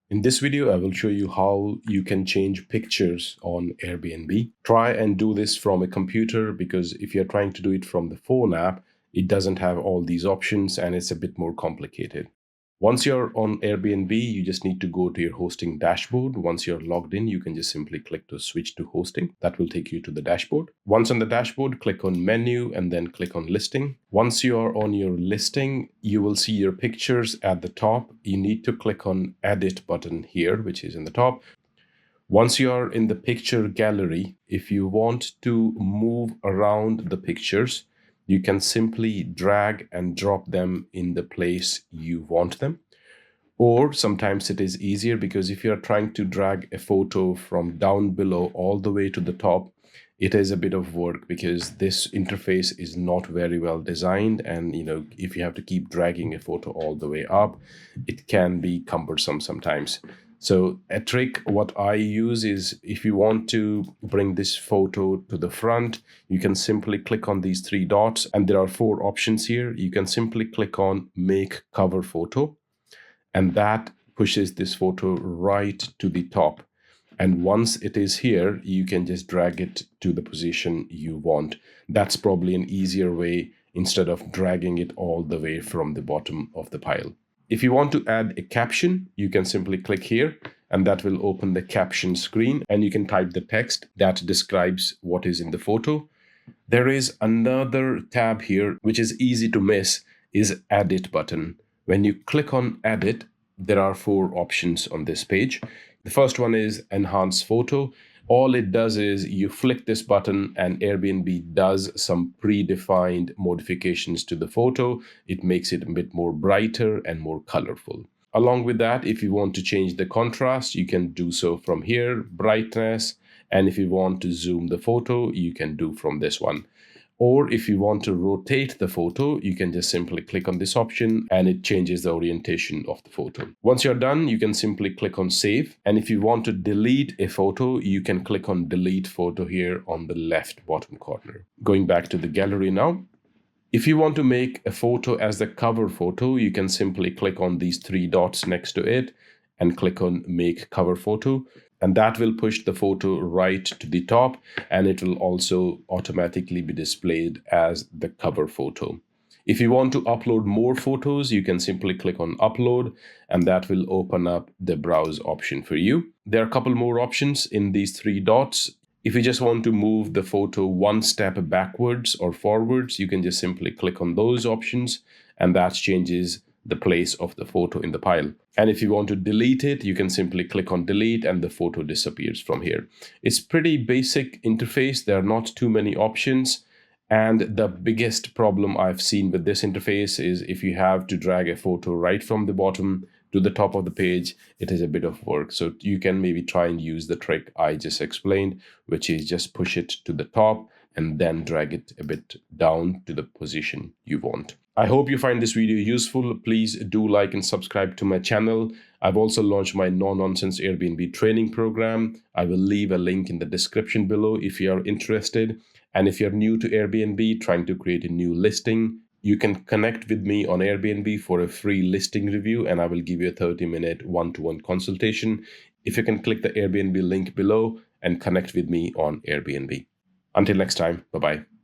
In this video, I will show you how you can change pictures on Airbnb. Try and do this from a computer because if you're trying to do it from the phone app, it doesn't have all these options and it's a bit more complicated. Once you're on Airbnb, you just need to go to your hosting dashboard. Once you're logged in, you can just simply click to switch to hosting. That will take you to the dashboard. Once on the dashboard, click on menu and then click on listing. Once you are on your listing, you will see your pictures at the top. You need to click on edit button here, which is in the top. Once you are in the picture gallery, if you want to move around the pictures, you can simply drag and drop them in the place you want them. Or sometimes it is easier because if you're trying to drag a photo from down below all the way to the top, it is a bit of work because this interface is not very well designed. And, if you have to keep dragging a photo all the way up, it can be cumbersome sometimes. So a trick, what I use is if you want to bring this photo to the front, you can simply click on these three dots and there are four options here. You can simply click on make cover photo and that pushes this photo right to the top. And once it is here, you can just drag it to the position you want. That's probably an easier way instead of dragging it all the way from the bottom of the pile. If you want to add a caption, you can simply click here and that will open the caption screen and you can type the text that describes what is in the photo. There is another tab here, which is easy to miss, is edit button. When you click on edit, there are four options on this page. The first one is enhance photo. All it does is you flick this button and Airbnb does some predefined modifications to the photo. It makes it a bit more brighter and more colorful. Along with that, if you want to change the contrast, you can do so from here, brightness. And if you want to zoom the photo, you can do from this one. Or if you want to rotate the photo, you can just simply click on this option and it changes the orientation of the photo. Once you're done, you can simply click on save. And if you want to delete a photo, you can click on delete photo here on the left bottom corner. Going back to the gallery now. If you want to make a photo as the cover photo, you can simply click on these three dots next to it and click on make cover photo. And that will push the photo right to the top and it will also automatically be displayed as the cover photo. If you want to upload more photos, you can simply click on upload and that will open up the browse option for you. There are a couple more options in these three dots. If you just want to move the photo one step backwards or forwards, you can just simply click on those options and that changes the place of the photo in the pile. And if you want to delete it, you can simply click on delete and the photo disappears from here. It's pretty basic interface. There are not too many options. And the biggest problem I've seen with this interface is if you have to drag a photo right from the bottom to the top of the page, it is a bit of work. So you can maybe try and use the trick I just explained, which is just push it to the top and then drag it a bit down to the position you want. I hope you find this video useful. Please do like and subscribe to my channel. I've also launched my no-nonsense Airbnb training program. I will leave a link in the description below if you are interested. And if you're new to Airbnb, trying to create a new listing, you can connect with me on Airbnb for a free listing review and I will give you a 30-minute one-to-one consultation. If you can click the Airbnb link below and connect with me on Airbnb. Until next time, bye-bye.